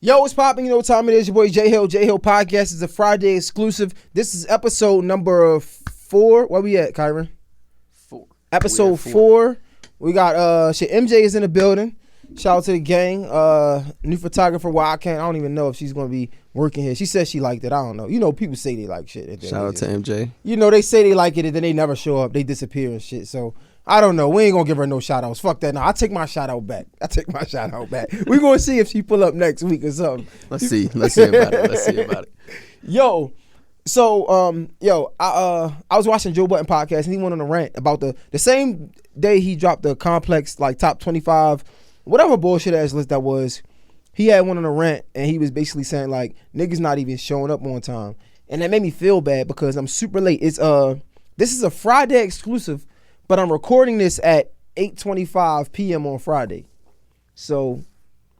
Yo, what's popping? You know what time it is. Your boy J Hill. J Hill Podcast is a Friday exclusive. This is episode number 4. Where we at, Kyron? 4. Episode 4. We got MJ is in the building. Shout out to the gang. New photographer. Well, I don't even know if she's gonna be working here. She said she liked it. I don't know. You know, people say they like shit. Shout out to MJ. You know, they say they like it and then they never show up. They disappear and shit. So I don't know. We ain't gonna give her no shout outs. Fuck that. No, I take my shout out back. We gonna see if she pull up next week or something. Let's see about it. Yo, so I was watching Joe Budden podcast and he went on a rant about the same day he dropped the Complex like top 25, whatever bullshit ass list that was. He had one on a rant and he was basically saying like niggas not even showing up on time, and that made me feel bad because I'm super late. It's this is a Friday exclusive. But I'm recording this at 8:25 p.m. on Friday. So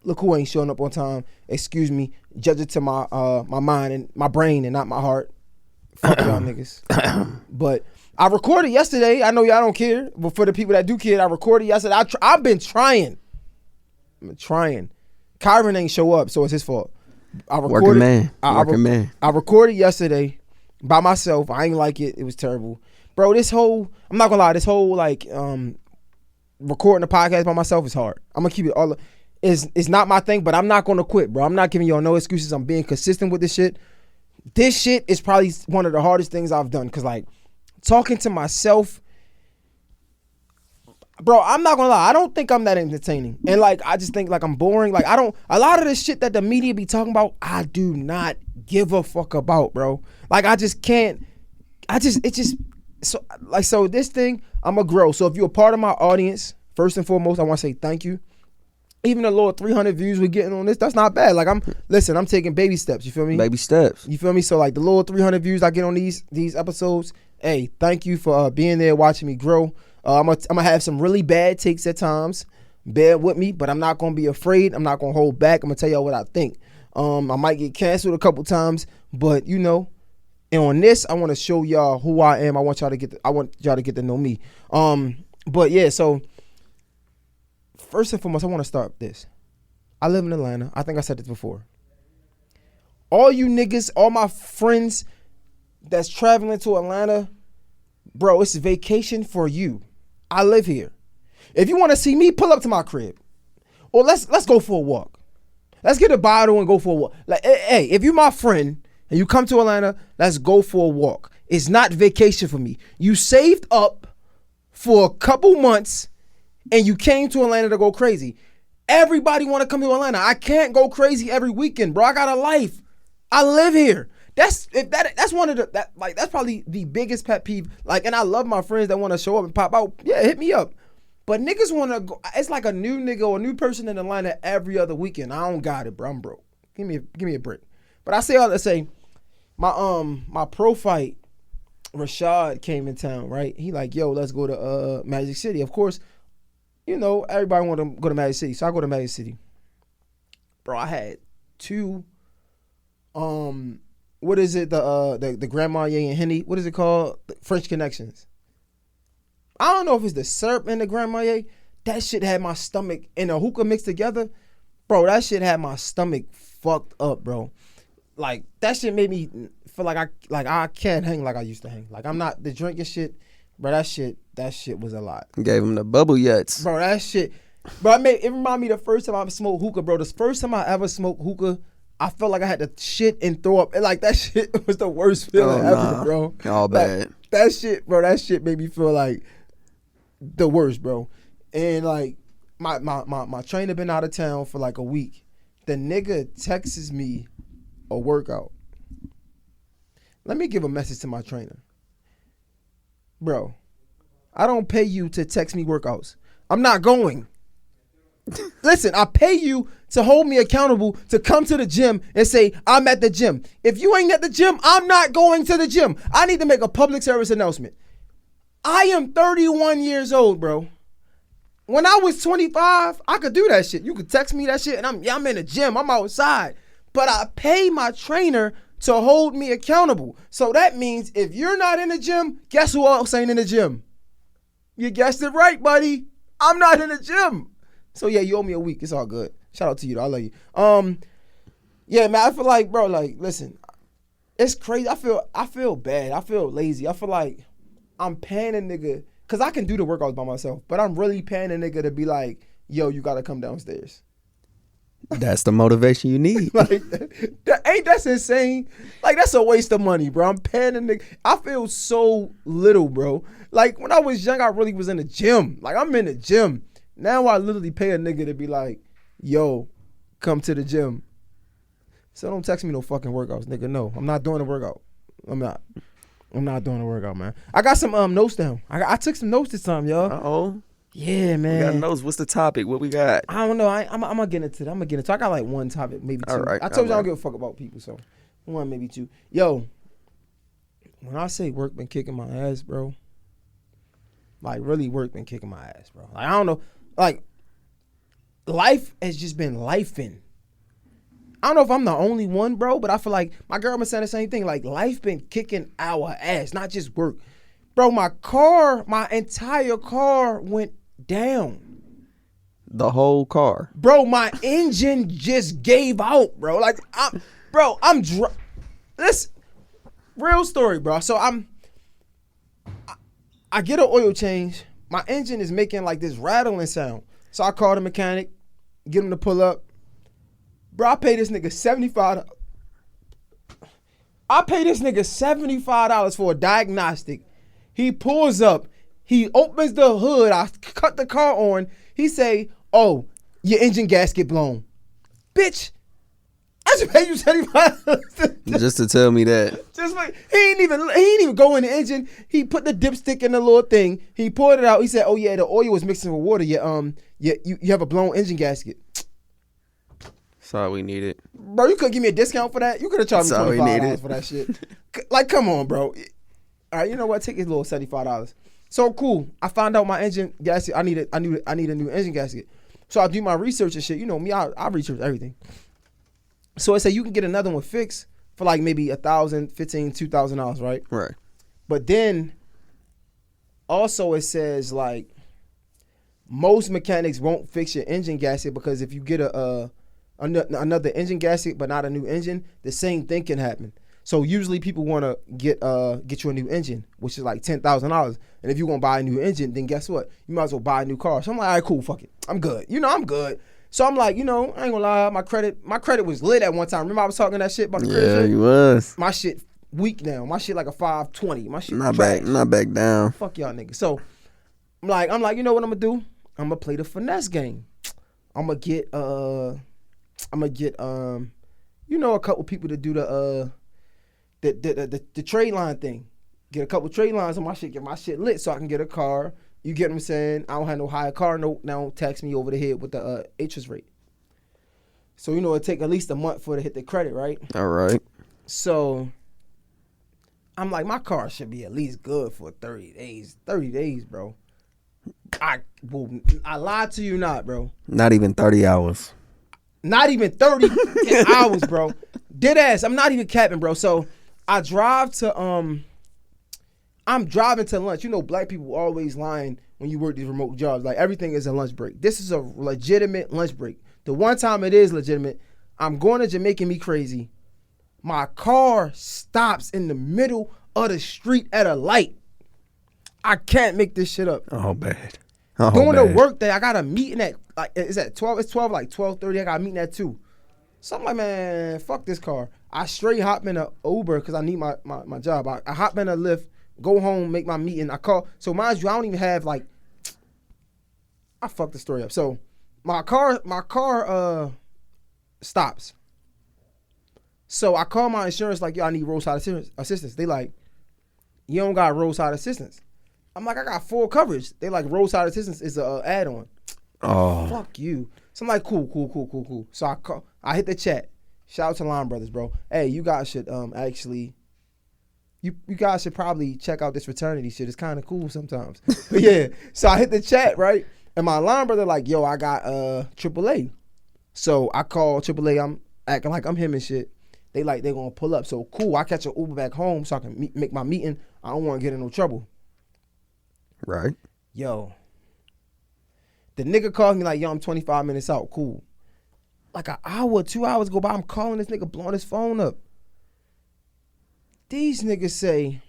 look who ain't showing up on time. Excuse me. Judge it to my mind and my brain and not my heart. Fuck y'all niggas. But I recorded yesterday. I know y'all don't care. But for the people that do care, I recorded yesterday. I've been trying. Kyron ain't show up, so it's his fault. Working man. I recorded yesterday by myself. I ain't like it. It was terrible. Bro, I'm not gonna lie, this whole like recording the podcast by myself is hard. I'm gonna keep it all. It's not my thing, but I'm not gonna quit, bro. I'm not giving y'all no excuses. I'm being consistent with this shit. This shit is probably one of the hardest things I've done, cause like talking to myself, bro, I'm not gonna lie, I don't think I'm that entertaining. And like I just think like I'm boring. Like a lot of the shit that the media be talking about, I do not give a fuck about, bro. Like I just can't. So this thing, I'm going to grow. So if you're a part of my audience, first and foremost, I want to say thank you. Even the little 300 views we're getting on this, that's not bad. Like I'm taking baby steps. You feel me? Baby steps. You feel me? So like the little 300 views I get on these episodes, hey, thank you for being there, watching me grow. I'm gonna have some really bad takes at times. Bear with me, but I'm not gonna be afraid. I'm not gonna hold back. I'm gonna tell y'all what I think. I might get canceled a couple times, but you know. And on this, I want to show y'all who I am. I want y'all to get to know me. But yeah, so first and foremost, I want to start with this. I live in Atlanta. I think I said this before. All you niggas, all my friends that's traveling to Atlanta, bro, it's a vacation for you. I live here. If you want to see me, pull up to my crib. Or let's go for a walk. Let's get a bottle and go for a walk. Like, hey, if you my friend, and you come to Atlanta, let's go for a walk. It's not vacation for me. You saved up for a couple months and you came to Atlanta to go crazy. Everybody want to come to Atlanta. I can't go crazy every weekend, bro. I got a life. I live here. That's one of that's probably the biggest pet peeve. Like, and I love my friends that want to show up and pop out. Yeah, hit me up. But niggas want to go. It's like a new nigga or a new person in Atlanta every other weekend. I don't got it, bro. I'm broke. Give me a break. But I say all that to say, my pro fight, Rashad came in town, right? He like, yo, let's go to Magic City. Of course, you know, everybody want to go to Magic City. So I go to Magic City. Bro, I had 2 what is it? The Grand Marnier and Henny, what is it called? French Connections. I don't know if it's the syrup and the Grand Marnier. That shit had my stomach and a hookah mixed together. Bro, that shit had my stomach fucked up, bro. Like that shit made me feel like I can't hang like I used to hang. Like I'm not the drinking shit, bro. That shit was a lot. Gave him the bubble yuts, bro. That shit, bro. It reminded me the first time I smoked hookah, bro. The first time I ever smoked hookah, I felt like I had to shit and throw up. And like that shit was the worst feeling ever, bro. All bad. Like, that shit, bro. That shit made me feel like the worst, bro. And like my trainer been out of town for like a week. The nigga texts me a workout. Let me give a message to my trainer. Bro, I don't pay you to text me workouts. I'm not going. Listen, I pay you to hold me accountable to come to the gym and say, I'm at the gym. If you ain't at the gym, I'm not going to the gym. I need to make a public service announcement. I am 31 years old, bro. When I was 25, I could do that shit. You could text me that shit and I'm in the gym. I'm outside. But I pay my trainer to hold me accountable. So that means if you're not in the gym, guess who else ain't in the gym? You guessed it right, buddy. I'm not in the gym. So yeah, you owe me a week. It's all good. Shout out to you though. I love you. Yeah, man, I feel like, bro, like, listen, it's crazy. I feel bad. I feel lazy. I feel like I'm paying a nigga, because I can do the workouts by myself, but I'm really paying a nigga to be like, yo, you got to come downstairs. That's the motivation you need. Like, that's insane. Like, that's a waste of money, bro. I'm paying a nigga. I feel so little, bro. Like, when I was young, I really was in the gym. Like, I'm in the gym. Now I literally pay a nigga to be like, yo, come to the gym. So don't text me no fucking workouts, nigga. No, I'm not doing the workout. I'm not doing the workout, man. I got some notes down. I took some notes this time, y'all. Uh-oh. Yeah, man. We got notes. What's the topic? What we got? I don't know. I'm gonna get into it. I got like one topic, maybe two. All right. I told you I don't give a fuck about people, so one, maybe two. Yo, when I say work been kicking my ass, bro, like really work been kicking my ass, bro. Like I don't know, like life has just been lifing. I don't know if I'm the only one, bro, but I feel like my girl been saying the same thing. Like life been kicking our ass, not just work, bro. My entire car went down. The whole car. Bro, my engine just gave out, bro. Like, this real story, bro. So I get an oil change. My engine is making like this rattling sound. So I call the mechanic, get him to pull up. Bro, I pay this nigga $75. I pay this nigga $75 for a diagnostic. He pulls up. He opens the hood. I cut the car on. He say, oh, your engine gasket blown. Bitch, I just paid you $75. Just to tell me that. Just like, he ain't even go in the engine. He put the dipstick in the little thing. He pulled it out. He said, oh yeah, the oil was mixing with water. You have a blown engine gasket. That's all we needed. Bro, you couldn't give me a discount for that? You could have charged me $25 for that shit. Like, come on, bro. All right, you know what? Take his little $75. So cool. I found out my engine gasket. I need a new engine gasket. So I do my research and shit. You know me, I research everything. So it said you can get another one fixed for like maybe $1,000, $1,500, $2,000, right? Right. But then also it says like most mechanics won't fix your engine gasket because if you get another engine gasket but not a new engine, the same thing can happen. So usually people want to get you a new engine, which is like $10,000. And if you want to buy a new engine, then guess what? You might as well buy a new car. So I'm like, all right, cool, fuck it. I'm good. I'm good. So I'm like, I ain't gonna lie, my credit was lit at one time. Remember I was talking that shit about the credit shit? Yeah, you was. My shit weak now. My shit like a 520. My shit not back down. Fuck y'all niggas. So I'm like, you know what I'm gonna do? I'm gonna play the finesse game. I'm gonna get a couple people to do the trade line thing. Get a couple trade lines on my shit, get my shit lit so I can get a car. You get what I'm saying? I don't have no higher car note. Now tax me over the head with the interest rate. So, it take at least a month for it to hit the credit, right? All right. So, I'm like, my car should be at least good for 30 days. 30 days, bro. I lied to you not, bro. Not even 30 hours. Not even 30 hours, bro. Dead ass. I'm not even capping, bro. So, I'm driving to lunch. Black people always lying when you work these remote jobs. Like, everything is a lunch break. This is a legitimate lunch break. The one time it is legitimate, I'm going to Jamaica Me Crazy. My car stops in the middle of the street at a light. I can't make this shit up. Oh, bad. Doing the work day, I got a meeting at, like, it's at 12. It's 12, like 12:30. I got a meeting at 2. So I'm like, man, fuck this car. I straight hop in an Uber because I need my job. I hop in a Lyft. Go home, make my meeting. I call. So mind you, I don't even have like. I fucked the story up. So my car stops. So I call my insurance like, yo, I need roadside assistance. They like, you don't got roadside assistance. I'm like, I got full coverage. They like, roadside assistance is a add-on. Oh. Fuck you. So I'm like, cool. So I hit the chat. Shout out to Line Brothers, bro. Hey, you guys should actually. You guys should probably check out this fraternity shit. It's kind of cool sometimes. But yeah, so I hit the chat, right? And my line brother like, yo, I got AAA. So I call AAA. I'm acting like I'm him and shit. They going to pull up. So cool, I catch an Uber back home so I can make my meeting. I don't want to get in no trouble. Right. Yo. The nigga calls me like, yo, I'm 25 minutes out. Cool. like an hour, 2 hours go by. I'm calling this nigga, blowing his phone up. These niggas say,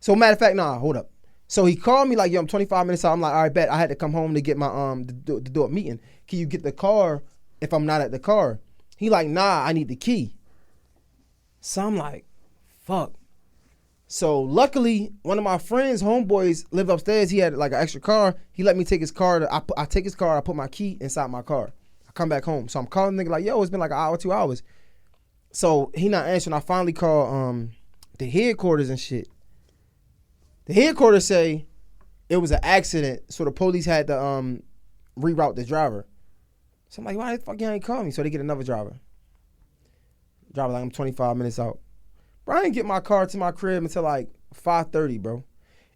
so matter of fact, nah, hold up. So he called me like, yo, I'm 25 minutes out. I'm like, all right, bet. I had to come home to get my, to do a meeting. Can you get the car if I'm not at the car? He like, nah, I need the key. So I'm like, fuck. So luckily, one of my friends, homeboys, lived upstairs. He had like an extra car. He let me take his car. I take his car. I put my key inside my car. I come back home. So I'm calling the nigga like, yo, it's been like an hour, 2 hours. So he not answering. I finally call the headquarters and shit. The headquarters say it was an accident, so the police had to reroute the driver. So I'm like, why the fuck you ain't call me? So they get another driver. Driver like, I'm 25 minutes out. Bro, I didn't get my car to my crib until like 5:30, bro.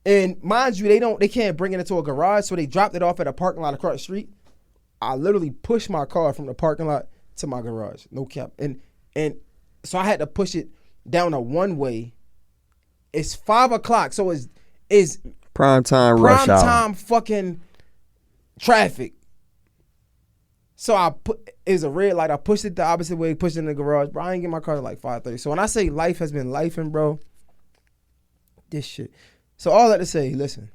And mind you, they can't bring it into a garage, so they dropped it off at a parking lot across the street. I literally pushed my car from the parking lot to my garage, no cap. And so I had to push it down a one way. It's 5 o'clock, so it's prime time rush hour. Prime time fucking traffic. So it's a red light. I pushed it the opposite way, pushed it in the garage. Bro, I ain't get my car till like 5:30. So when I say life has been lifing, bro, this shit. So all that to say, listen.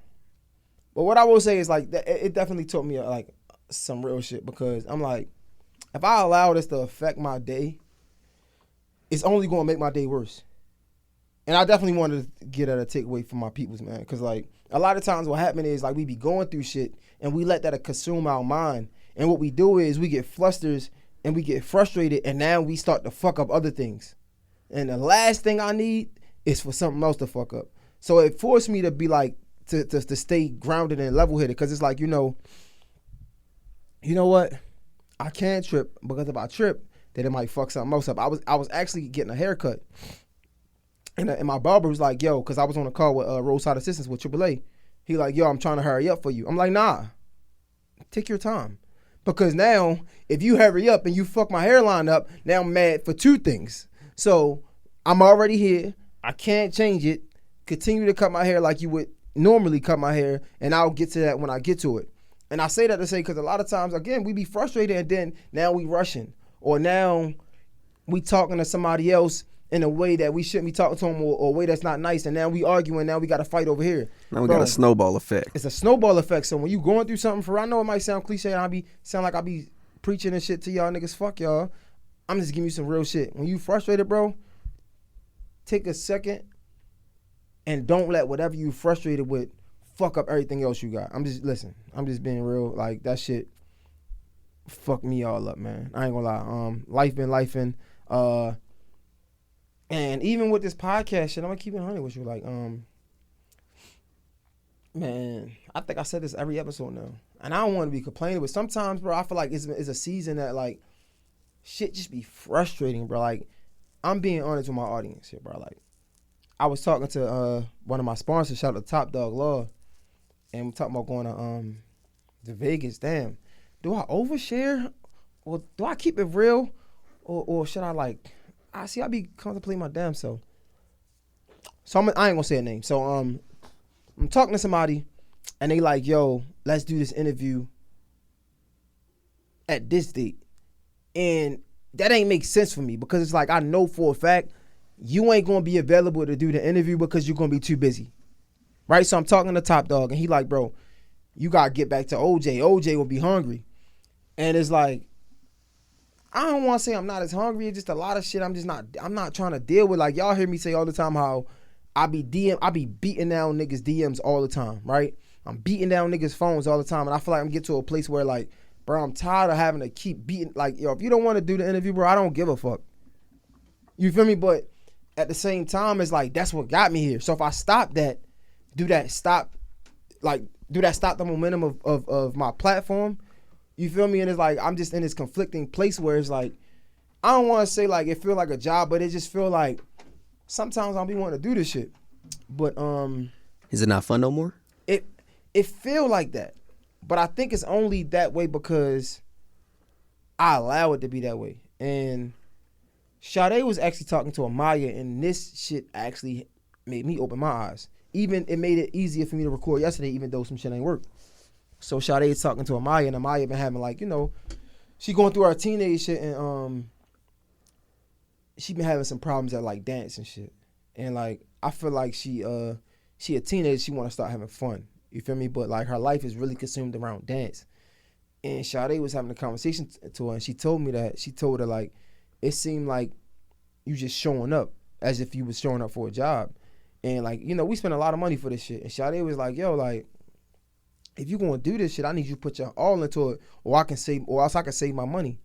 But what I will say is like, it definitely taught me like some real shit, because I'm like, if I allow this to affect my day, it's only going to make my day worse. And I definitely wanted to get at a takeaway from my peoples, man. Because, like, a lot of times what happens is, like, we be going through shit and we let that consume our mind. And what we do is we get flustered and we get frustrated, and now we start to fuck up other things. And the last thing I need is for something else to fuck up. So it forced me to be, like, to stay grounded and level-headed. Because it's like, you know what? I can't trip, because if I trip, then it might fuck something else up. I was actually getting a haircut. And my barber was like, yo, because I was on a call with Roadside Assistance with AAA. He like, yo, I'm trying to hurry up for you. I'm like, nah, take your time. Because now, if you hurry up and you fuck my hairline up, now I'm mad for two things. So I'm already here. I can't change it. Continue to cut my hair like you would normally cut my hair, and I'll get to that when I get to it. And I say that to say, because a lot of times, again, we be frustrated, and then now we rushing. Or now we talking to somebody else in a way that we shouldn't be talking to them, or a way that's not nice, and now we arguing, now we got to fight over here. Now we got a snowball effect. It's a snowball effect. So when you going through something, I know it might sound cliche, and sound like I be preaching and shit to y'all niggas, fuck y'all. I'm just giving you some real shit. When you frustrated, bro, take a second and don't let whatever you frustrated with fuck up everything else you got. I'm just being real. Like, that shit fucked me all up, man. I ain't gonna lie. Life been lifing. And even with this podcast shit, I'm gonna keep it 100 with you. Like, man, I think I said this every episode now, and I don't want to be complaining, but sometimes, bro, I feel like it's a season that, like, shit just be frustrating, bro. Like, I'm being honest with my audience here, bro. Like, I was talking to one of my sponsors, shout out to Top Dog Law, and we're talking about going to Vegas. Damn, do I overshare, or do I keep it real, or should I, like? I be contemplating my damn self. So I ain't gonna say a name. So I'm talking to somebody, and they like, yo, let's do this interview at this date. And that ain't make sense for me, because it's like, I know for a fact you ain't gonna be available to do the interview because you're gonna be too busy. Right? So I'm talking to Top Dog, and he like, bro, you gotta get back to OJ. OJ will be hungry. And it's like, I don't want to say I'm not as hungry. It's just a lot of shit I'm not trying to deal with. Like, y'all hear me say all the time how I be beating down niggas' DMs all the time, right? I'm beating down niggas' phones all the time. And I feel like I'm getting to a place where, like, bro, I'm tired of having to keep beating. Like, yo, if you don't want to do the interview, bro, I don't give a fuck. You feel me? But at the same time, it's like, that's what got me here. So if I stop that, stop the momentum of my platform. You feel me? And it's like, I'm just in this conflicting place where it's like, I don't want to say like it feel like a job, but it just feel like sometimes I'll be wanting to do this shit. But is it not fun no more? It feel like that. But I think it's only that way because I allow it to be that way. And Sade was actually talking to Amaya, and this shit actually made me open my eyes. Even it made it easier for me to record yesterday, even though some shit ain't work. So Sade is talking to Amaya, and Amaya been having, like, you know, she going through her teenage shit, and she been having some problems at like dance and shit. And like I feel like she a teenager, she want to start having fun. You feel me? But like her life is really consumed around dance. And Sade was having a conversation to her, and she told me that she told her like it seemed like you just showing up as if you was showing up for a job. And like, you know, we spend a lot of money for this shit. And Sade was like, yo, like, if you gonna do this shit, I need you to put your all into it, or else I can save my money.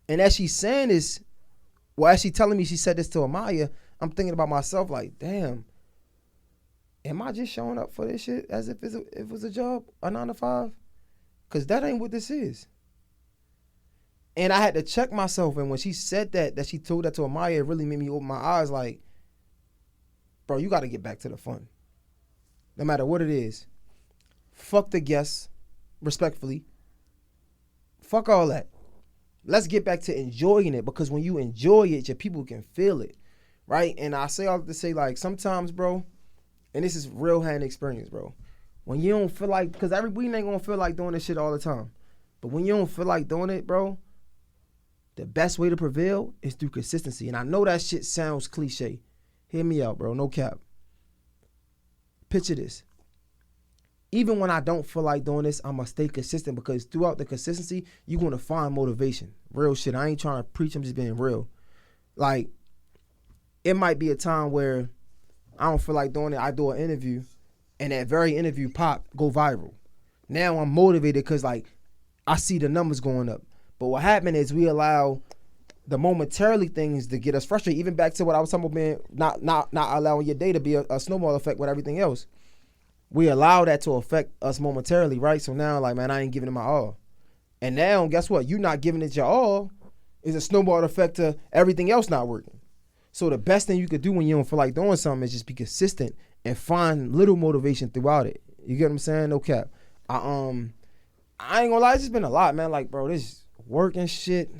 And as she's saying this, well, as she telling me she said this to Amaya, I'm thinking about myself like, damn, am I just showing up for this shit as if it was a job, a 9 to 5? Cause that ain't what this is. And I had to check myself, and when she said that she told that to Amaya, it really made me open my eyes like, bro, you got to get back to the fun. No matter what it is. Fuck the guests, respectfully. Fuck all that. Let's get back to enjoying it, because when you enjoy it, your people can feel it, right? And I say all to say, like, sometimes, bro, and this is real hand experience, bro, when you don't feel like, because we ain't going to feel like doing this shit all the time, but when you don't feel like doing it, bro, the best way to prevail is through consistency. And I know that shit sounds cliche. Hear me out, bro. No cap. Picture this. Even when I don't feel like doing this, I'm going to stay consistent, because throughout the consistency, you're going to find motivation. Real shit. I ain't trying to preach. I'm just being real. Like, it might be a time where I don't feel like doing it. I do an interview, and that very interview go viral. Now I'm motivated because, like, I see the numbers going up. But what happened is we allow the momentarily things to get us frustrated. Even back to what I was talking about, being not allowing your day to be a snowball effect with everything else. We allow that to affect us momentarily, right? So now, like, man, I ain't giving it my all. And now, guess what? You not giving it your all is a snowball effect to everything else not working. So the best thing you could do when you don't feel like doing something is just be consistent and find little motivation throughout it. You get what I'm saying? No cap. I ain't gonna lie, it's just been a lot, man. Like, bro, this work and shit.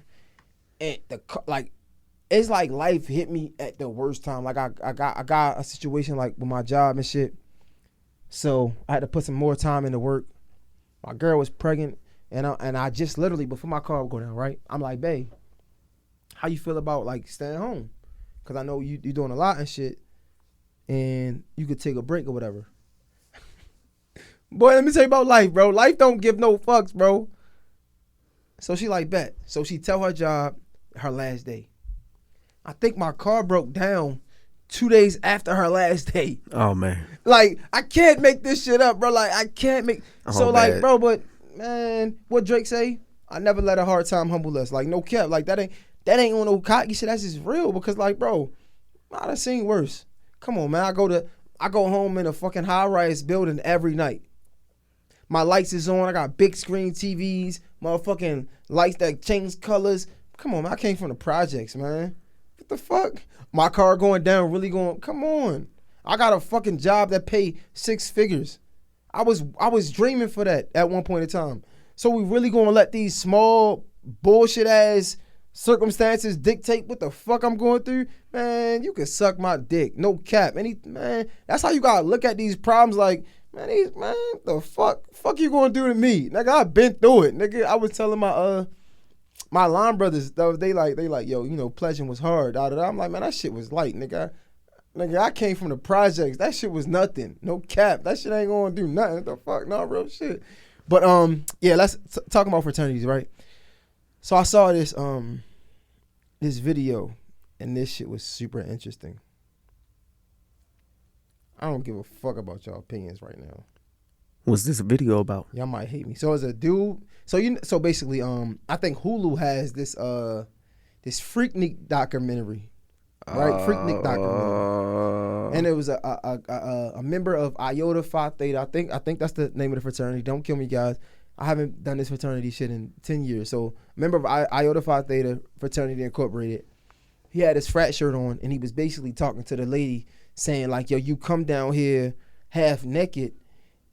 And it's like life hit me at the worst time. Like I got a situation like with my job and shit. So I had to put some more time into work. My girl was pregnant, and I just literally, before my car would go down, right? I'm like, babe, how you feel about like staying home? Cause I know you doing a lot and shit, and you could take a break or whatever. Boy, let me tell you about life, bro. Life don't give no fucks, bro. So she like, bet. So she tell her job her last day. I think my car broke down 2 days after her last day. Oh, man. Like, I can't make this shit up, bro. Like, I can't make... So, like, bad. bro, but, man, what Drake say? I never let a hard time humble us. Like, no cap. Like, that ain't on no cocky shit. That's just real. Because, like, bro, I done seen worse. Come on, man. I go home in a fucking high-rise building every night. My lights is on. I got big screen TVs. Motherfucking lights that change colors. Come on, man. I came from the projects, man. What the fuck? My car going down, really going, come on. I got a fucking job that pay 6 figures. I was dreaming for that at one point in time. So we really gonna let these small bullshit ass circumstances dictate what the fuck I'm going through? Man, you can suck my dick. No cap. Man, that's how you gotta look at these problems like, man, the fuck you gonna do to me? Nigga, I've been through it. Nigga, I was telling my line brothers, though, they like, yo, you know, pledging was hard. I'm like, man, that shit was light, nigga. I came from the projects. That shit was nothing. No cap. That shit ain't gonna do nothing. What the fuck? No, real shit. But yeah, let's talk about fraternities, right? So I saw this video, and this shit was super interesting. I don't give a fuck about y'all opinions right now. What's this video about? Y'all might hate me. So as a dude, so basically, I think Hulu has this Freaknik documentary, right? Freaknik documentary, and it was a member of Iota Phi Theta. I think that's the name of the fraternity. Don't kill me, guys. I haven't done this fraternity shit in 10 years. So a member of Iota Phi Theta Fraternity Incorporated. He had his frat shirt on, and he was basically talking to the lady, saying like, yo, you come down here half naked,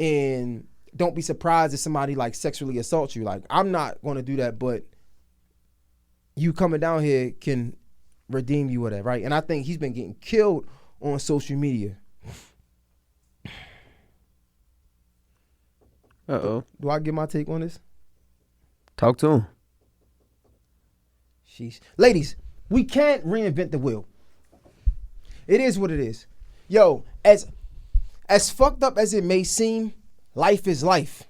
and don't be surprised if somebody like sexually assaults you. Like, I'm not going to do that, but you coming down here can redeem you or that, right? And I think he's been getting killed on social media. Uh-oh. Do I get my take on this? Talk to him. Sheesh. Ladies, we can't reinvent the wheel. It is what it is. Yo, as fucked up as it may seem, life is life.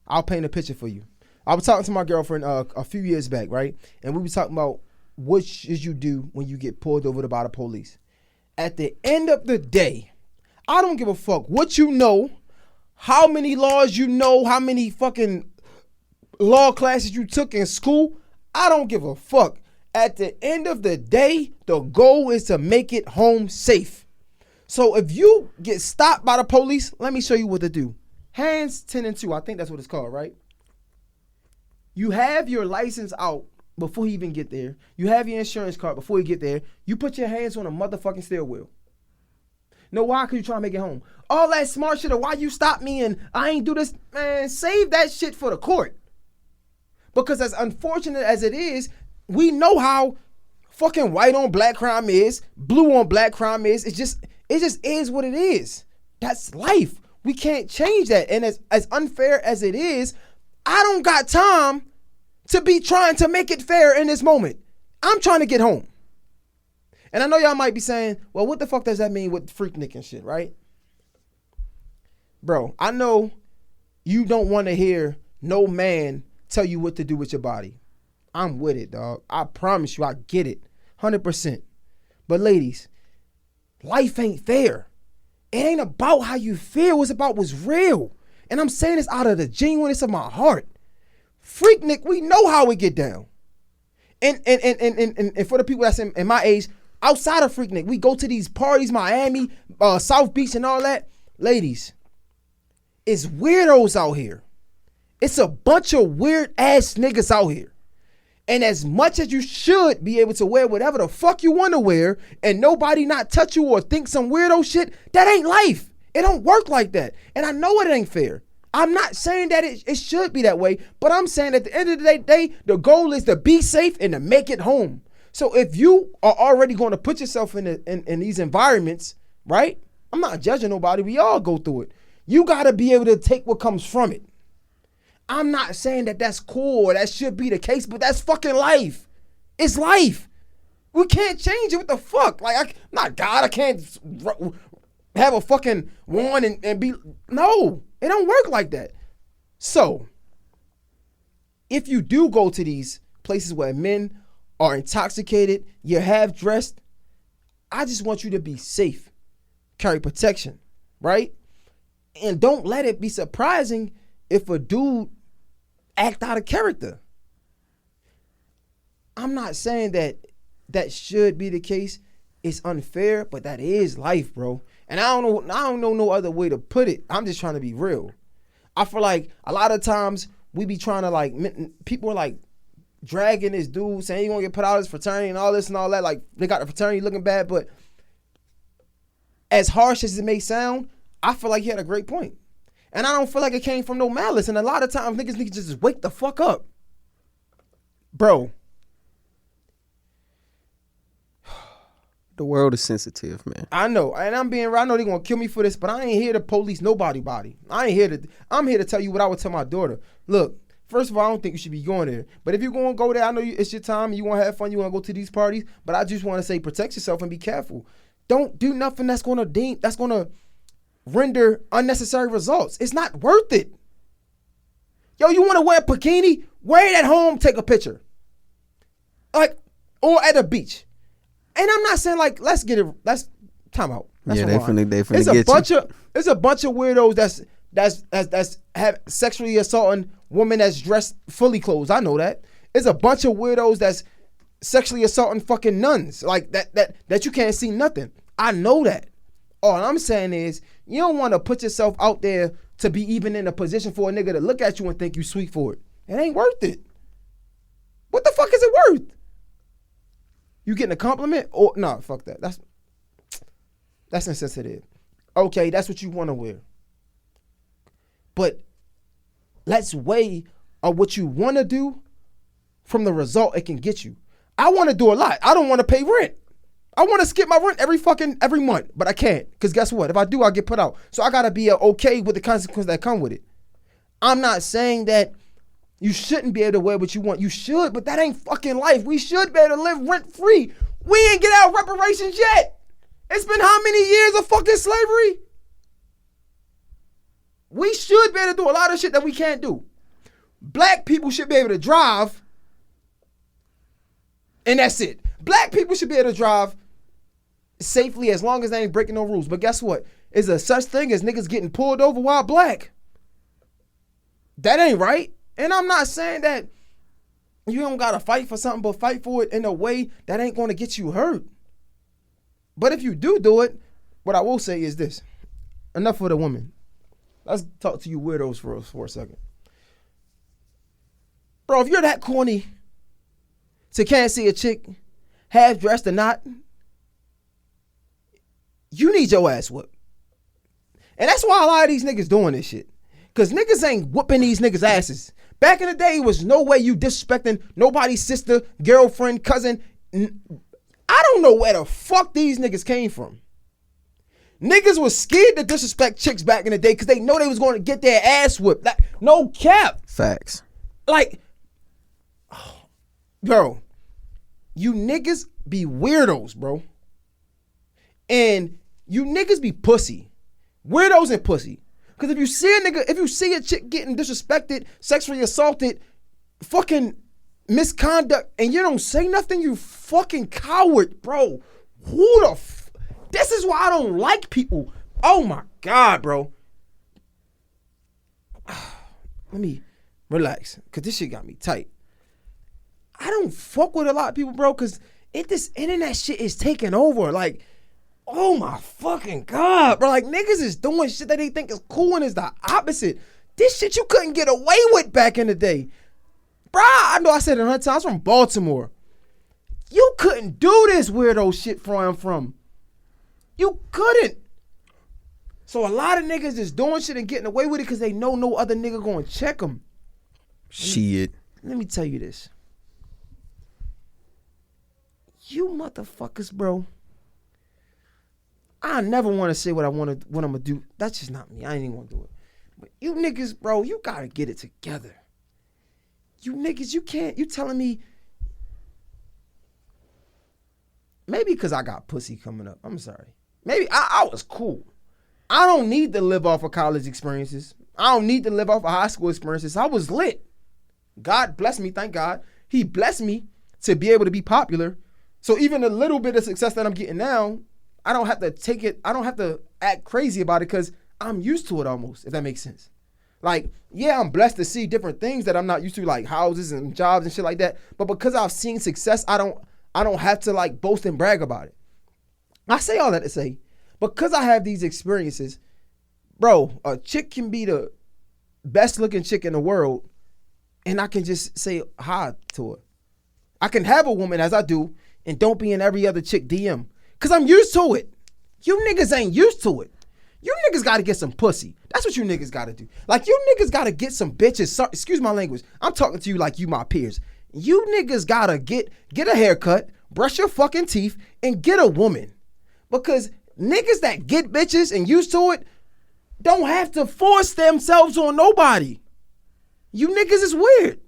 I'll paint a picture for you. I was talking to my girlfriend a few years back, right? And we were talking about what should you do when you get pulled over by the police. At the end of the day, I don't give a fuck what you know, how many laws you know, how many fucking law classes you took in school. I don't give a fuck. At the end of the day, the goal is to make it home safe. So if you get stopped by the police, let me show you what to do. Hands 10 and 2, I think that's what it's called, right? You have your license out before you even get there. You have your insurance card before you get there. You put your hands on a motherfucking steering wheel. Know why? Because you're trying to make it home. All that smart shit of why you stopped me and I ain't do this, man, save that shit for the court. Because as unfortunate as it is, we know how fucking white on black crime is, blue on black crime is. It just is what it is. That's life. We can't change that. And as unfair as it is, I don't got time to be trying to make it fair in this moment. I'm trying to get home. And I know y'all might be saying, well, what the fuck does that mean with Freaknik and shit, right? Bro, I know you don't want to hear no man tell you what to do with your body. I'm with it, dog. I promise you, I get it. 100%. But ladies, life ain't fair. It ain't about how you feel. It's about what's real. And I'm saying this out of the genuineness of my heart. Freaknik, we know how we get down. And for the people that's in my age, outside of Freaknik, we go to these parties, Miami, South Beach and all that. Ladies, it's weirdos out here. It's a bunch of weird ass niggas out here. And as much as you should be able to wear whatever the fuck you want to wear and nobody not touch you or think some weirdo shit, that ain't life. It don't work like that. And I know it ain't fair. I'm not saying that it should be that way, but I'm saying at the end of the day, the goal is to be safe and to make it home. So if you are already going to put yourself in these environments, right? I'm not judging nobody. We all go through it. You got to be able to take what comes from it. I'm not saying that that's cool or that should be the case, but that's fucking life. It's life. We can't change it. What the fuck? Like, I'm not God. I can't have a fucking wand and be. No, it don't work like that. So, if you do go to these places where men are intoxicated, you have dressed, I just want you to be safe. Carry protection, right? And don't let it be surprising if a dude act out of character. I'm not saying that should be the case. It's unfair, but that is life, bro. And I don't know no other way to put it. I'm just trying to be real. I feel like a lot of times we be trying to like, people are like dragging this dude saying he's gonna get put out of his fraternity and all this and all that. Like they got the fraternity looking bad, but as harsh as it may sound, I feel like he had a great point. And I don't feel like it came from no malice. And a lot of times niggas need to just wake the fuck up. Bro. The world is sensitive, man. I know. And I'm being right. I know they're going to kill me for this, but I ain't here to police nobody body. I'm here to tell you what I would tell my daughter. Look, first of all, I don't think you should be going there. But if you're going to go there, I know it's your time. You want to have fun. You want to go to these parties. But I just want to say protect yourself and be careful. Don't do nothing that's going to render unnecessary results. It's not worth it. Yo, you want to wear a bikini? Wear it at home, take a picture. Like, or at a beach. And I'm not saying like, let's time out. That's yeah, they finna get you. It's a bunch of weirdos that's have sexually assaulting women that's dressed fully clothed. I know that. It's a bunch of weirdos that's sexually assaulting fucking nuns. Like that you can't see nothing. I know that. All I'm saying is, you don't want to put yourself out there to be even in a position for a nigga to look at you and think you sweet for it. It ain't worth it. What the fuck is it worth? You getting a compliment? Or no, fuck that. That's insensitive. Okay, that's what you want to wear. But let's weigh on what you want to do from the result it can get you. I want to do a lot. I don't want to pay rent. I want to skip my rent every month, but I can't. Because guess what? If I do, I'll get put out. So I got to be okay with the consequences that come with it. I'm not saying that You shouldn't be able to wear what you want. You should, but that ain't fucking life. We should be able to live rent free. We ain't get our reparations yet. It's been how many years of fucking slavery? We should be able to do a lot of shit that we can't do. Black people should be able to drive, and that's it. Black people should be able to drive safely as long as they ain't breaking no rules. But guess what? Is a such thing as niggas getting pulled over while black. That ain't right. And I'm not saying that you don't gotta fight for something, but fight for it in a way that ain't gonna get you hurt. But if you do it, what I will say is this. Enough for the women. Let's talk to you weirdos for a second. Bro, if you're that corny to can't see a chick half dressed or not, you need your ass whooped. And that's why a lot of these niggas doing this shit. Cause niggas ain't whooping these niggas' asses. Back in the day, it was no way you disrespecting nobody's sister, girlfriend, cousin. I don't know where the fuck these niggas came from. Niggas was scared to disrespect chicks back in the day because they know they was going to get their ass whipped. Like, no cap. Facts. Like, bro, you niggas be weirdos, bro. And you niggas be pussy. Weirdos and pussy. Because if you see a chick getting disrespected, sexually assaulted, fucking misconduct, and you don't say nothing, you fucking coward, bro. This is why I don't like people. Oh my God, bro. Let me relax, because this shit got me tight. I don't fuck with a lot of people, bro, because this internet shit is taking over. Like, oh my fucking God, bro. Like, niggas is doing shit that they think is cool and is the opposite. This shit you couldn't get away with back in the day. Bro, I know I said it 100 times. I'm from Baltimore. You couldn't do this weirdo shit where I'm from. You couldn't. So a lot of niggas is doing shit and getting away with it because they know no other nigga gonna check them. Shit. Let me tell you this. You motherfuckers, bro. I never want to say what I'm gonna do. That's just not me. I ain't even gonna do it. But you niggas, bro, you gotta get it together. You niggas, you can't. You telling me? Maybe because I got pussy coming up. I'm sorry. Maybe I was cool. I don't need to live off of college experiences. I don't need to live off of high school experiences. I was lit. God bless me. Thank God. He blessed me to be able to be popular. So even a little bit of success that I'm getting now, I don't have to take it. I don't have to act crazy about it because I'm used to it almost, if that makes sense. Like, yeah, I'm blessed to see different things that I'm not used to, like houses and jobs and shit like that. But because I've seen success, I don't have to like boast and brag about it. I say all that to say, because I have these experiences, bro, a chick can be the best looking chick in the world and I can just say hi to her. I can have a woman as I do and don't be in every other chick DM because I'm used to it. You niggas ain't used to it. You niggas got to get some pussy. That's what you niggas got to do. Like, you niggas got to get some bitches. Sorry, excuse my language. I'm talking to you like you my peers. You niggas got to get a haircut, brush your fucking teeth, and get a woman. Because niggas that get bitches and used to it don't have to force themselves on nobody. You niggas is weird.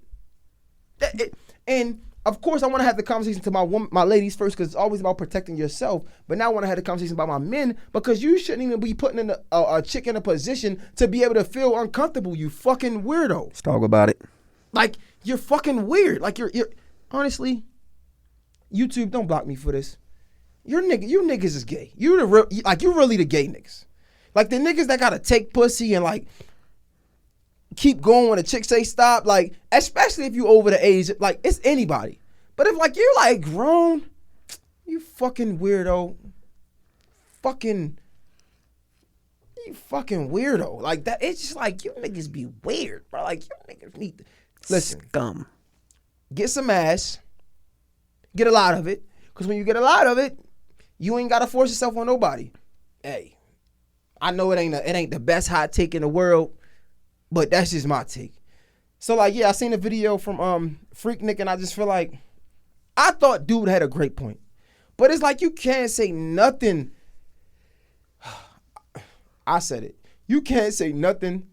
And of course, I want to have the conversation to my ladies first because it's always about protecting yourself. But now I want to have the conversation about my men because you shouldn't even be putting in a chick in a position to be able to feel uncomfortable. You fucking weirdo. Let's talk about it. Like, you're fucking weird. Like, you're honestly, YouTube, don't block me for this. You niggas is gay. You really the gay niggas. Like, the niggas that gotta take pussy and like keep going when a chick say stop, like, especially if you over the age, like, it's anybody. But if like you're like grown, you fucking weirdo. You fucking weirdo. Like that, it's just like you niggas be weird, bro. Like, you niggas need to listen. Scum. Get some ass. Get a lot of it. Cause when you get a lot of it, you ain't gotta force yourself on nobody. Hey, I know it ain't the best hot take in the world, but that's just my take. So like, yeah, I seen a video from Freak Nick, and I just feel like I thought dude had a great point. But it's like you can't say nothing. I said it. You can't say nothing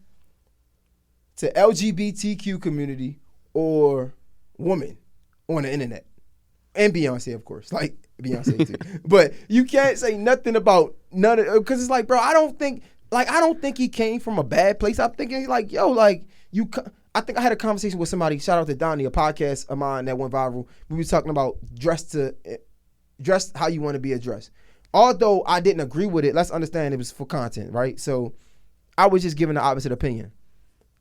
to LGBTQ community or woman on the internet. And Beyonce, of course. Like, Beyonce, too. But you can't say nothing about none of it. Because it's like, bro, I don't think he came from a bad place. I'm thinking, like, yo, like, I think I had a conversation with somebody, shout out to Donnie, a podcast of mine that went viral. We were talking about dress how you want to be addressed. Although I didn't agree with it, let's understand it was for content, right? So I was just giving the opposite opinion.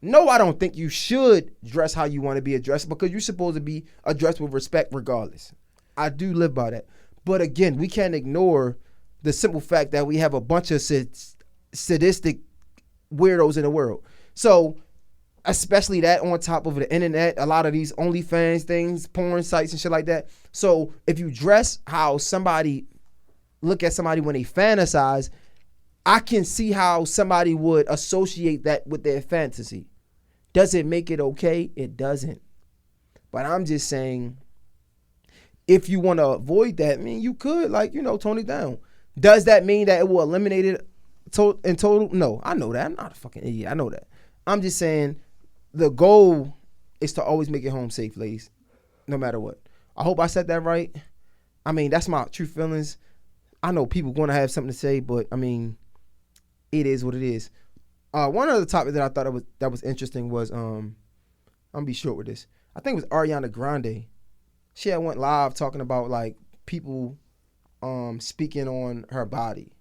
No, I don't think you should dress how you want to be addressed because you're supposed to be addressed with respect regardless. I do live by that. But again, we can't ignore the simple fact that we have a bunch of sadistic weirdos in the world. So especially that on top of the internet, a lot of these OnlyFans things, porn sites and shit like that. So if you dress how somebody look at somebody when they fantasize, I can see how somebody would associate that with their fantasy. Does it make it okay? It doesn't. But I'm just saying, if you want to avoid that, I mean, you could, like, tone it down. Does that mean that it will eliminate it in total? No, I know that. I'm not a fucking idiot. I know that. I'm just saying the goal is to always make it home safe, ladies, no matter what. I hope I said that right. I mean, that's my true feelings. I know people going to have something to say, but, I mean, it is what it is. One other topic that I thought that was interesting was, I'm going to be short with this. I think it was Ariana Grande. She had went live talking about, like, people speaking on her body.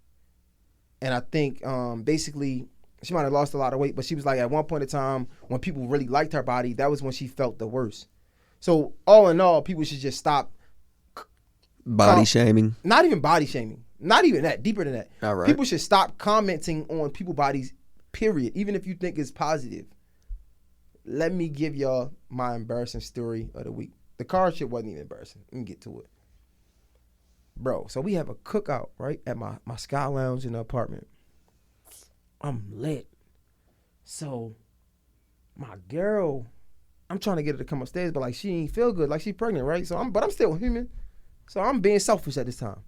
And I think basically she might have lost a lot of weight, but she was like, at one point in time when people really liked her body, that was when she felt the worst. So all in all, people should just stop body shaming. Not even body shaming. Not even that. Deeper than that. All right. People should stop commenting on people's bodies, period. Even if you think it's positive. Let me give y'all my embarrassing story of the week. The car shit wasn't even embarrassing. Let me get to it. Bro, so we have a cookout, right, at my Sky Lounge in the apartment. I'm lit. So my girl, I'm trying to get her to come upstairs, but like she ain't feel good, like she pregnant, right? But I'm still human. So I'm being selfish at this time.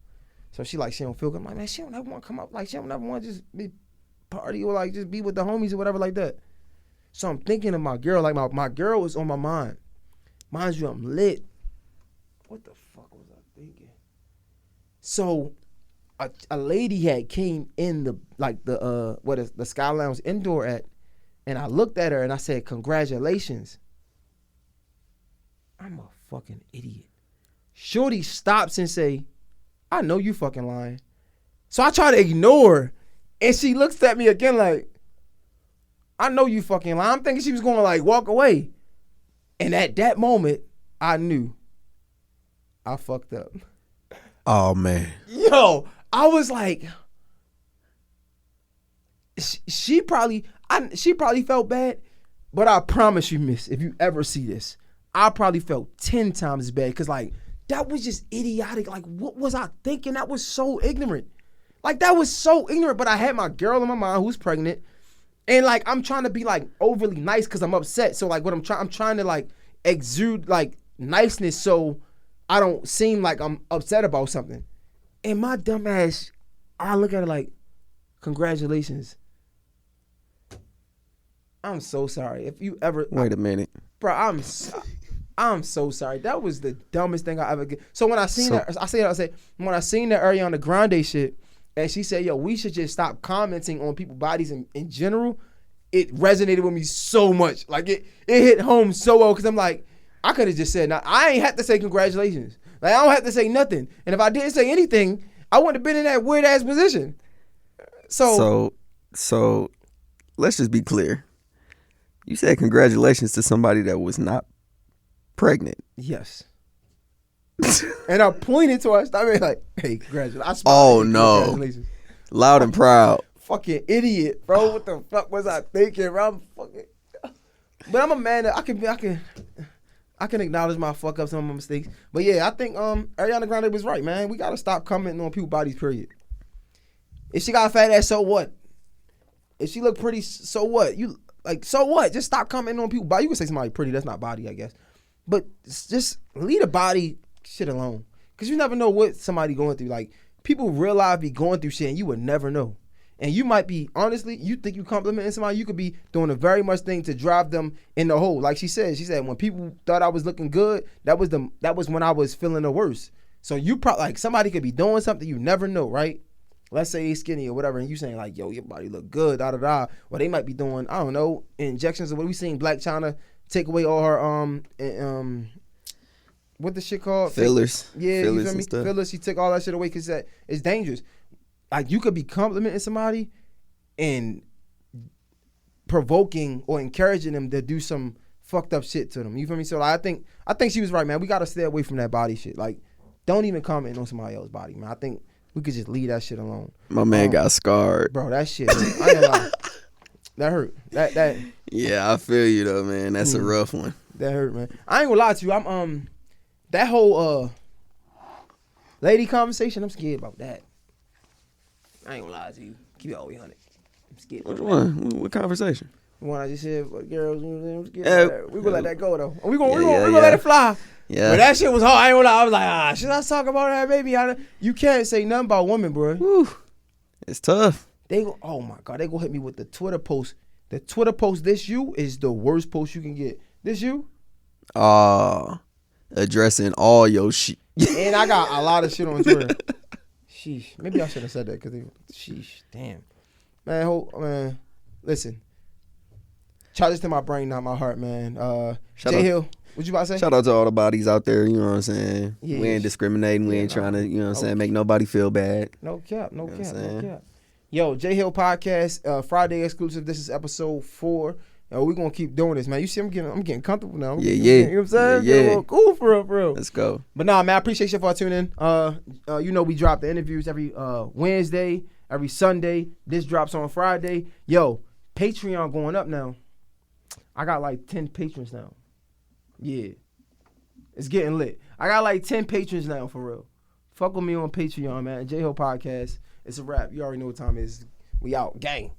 So she don't feel good. I'm like, man, she don't ever want to come up. Like she don't ever want to just be party or like just be with the homies or whatever like that. So I'm thinking of my girl, like my girl is on my mind. Mind you, I'm lit. What the fuck was I thinking? So a lady had came in the Sky Lounge indoor at, and I looked at her and I said, congratulations. I'm a fucking idiot. Shorty stops and say, I know you fucking lying. So I try to ignore, and she looks at me again like, I know you fucking lying. I'm thinking she was going to like walk away. And at that moment, I knew I fucked up. Oh, man. Yo, I was like, she probably felt bad, but I promise you, miss, if you ever see this, I probably felt 10 times as bad because, like, that was just idiotic. Like, what was I thinking? That was so ignorant. Like, that was so ignorant, but I had my girl in my mind who's pregnant, and, like, I'm trying to be, like, overly nice because I'm upset. So, like, I'm trying to, like, exude, like, niceness so I don't seem like I'm upset about something. And my dumb ass, I look at it like, congratulations. I'm so sorry. If you ever... Wait a minute. Bro, I'm so sorry. That was the dumbest thing I ever get. So when I seen that, I said, when I seen the Ariana Grande shit, and she said, yo, we should just stop commenting on people's bodies in general, it resonated with me so much. Like, it hit home so well, because I'm like, I could have just said, now, I ain't have to say congratulations. Like, I don't have to say nothing. And if I didn't say anything, I wouldn't have been in that weird-ass position. So, let's just be clear. You said congratulations to somebody that was not pregnant. Yes. And I pointed to her. I mean, like, hey, congratulations. Oh, no. Congratulations. Loud and proud. Fucking idiot, bro. What the fuck was I thinking, bro? But I'm a man that I can acknowledge my fuck ups and my mistakes. But yeah, I think Ariana Grande was right, man. We gotta stop commenting on people's bodies, period. If she got a fat ass, so what? If she look pretty, so what? So what? Just stop commenting on people's body. You can say somebody pretty, that's not body, I guess. But just leave the body shit alone. Because you never know what somebody going through. Like, people real life be going through shit and you would never know. And you might be, honestly, you think you complimenting somebody, you could be doing the very much thing to drive them in the hole. Like she said, when people thought I was looking good, that was when I was feeling the worst. So you probably, like, somebody could be doing something you never know, right? Let's say he's skinny or whatever, and you saying like, yo, your body look good, da da da. Well, they might be doing, I don't know, injections or what we seen Black China take away all her what the shit called? Fillers. Yeah, fillers, you feel me? stuff. Fillers. She took all that shit away because it's dangerous. Like, you could be complimenting somebody and provoking or encouraging them to do some fucked up shit to them. You feel me? So like, I think she was right, man. We gotta stay away from that body shit. Like, don't even comment on somebody else's body, man. I think we could just leave that shit alone. My man got scarred. Bro, that shit, I ain't gonna lie. That hurt. That Yeah, I feel you though, man. That's a rough one. That hurt, man. I ain't gonna lie to you. I'm that whole lady conversation, I'm scared about that. I ain't gonna lie to you. Keep it all 100. I'm scared. Which one? What conversation? The one I just said, but girls, you know what I'm scared. Yeah. We gonna let that go though. We gonna Yeah, let it fly. Yeah. But that shit was hard. I ain't gonna lie. I was like, should I talk about that, baby? You can't say nothing about women, bro. Whew. It's tough. They go, oh my God, they gonna hit me with the Twitter post. The Twitter post, this you, is the worst post you can get. This you? Addressing all your shit. And I got a lot of shit on Twitter. Sheesh. Maybe I should have said that because sheesh. Damn. Man, listen. Charge this to my brain, not my heart, man. J Hill, what you about to say? Shout out to all the bodies out there, you know what I'm saying? Yeah. We ain't discriminating. We ain't trying to, you know what I'm saying, make nobody feel bad. No cap. You know what I'm saying? Yo, J Hill Podcast, Friday exclusive. This is episode 4. We're going to keep doing this, man. You see, I'm getting comfortable now. Yeah. You know what I'm saying? Yeah. Getting a little cool for real. Let's go. But nah, man, I appreciate you for tuning in. You know we drop the interviews every Wednesday, every Sunday. This drops on Friday. Yo, Patreon going up now. I got like 10 patrons now. Yeah. It's getting lit. I got like 10 patrons now, for real. Fuck with me on Patreon, man. J-Ho Podcast. It's a wrap. You already know what time it is. We out. Gang.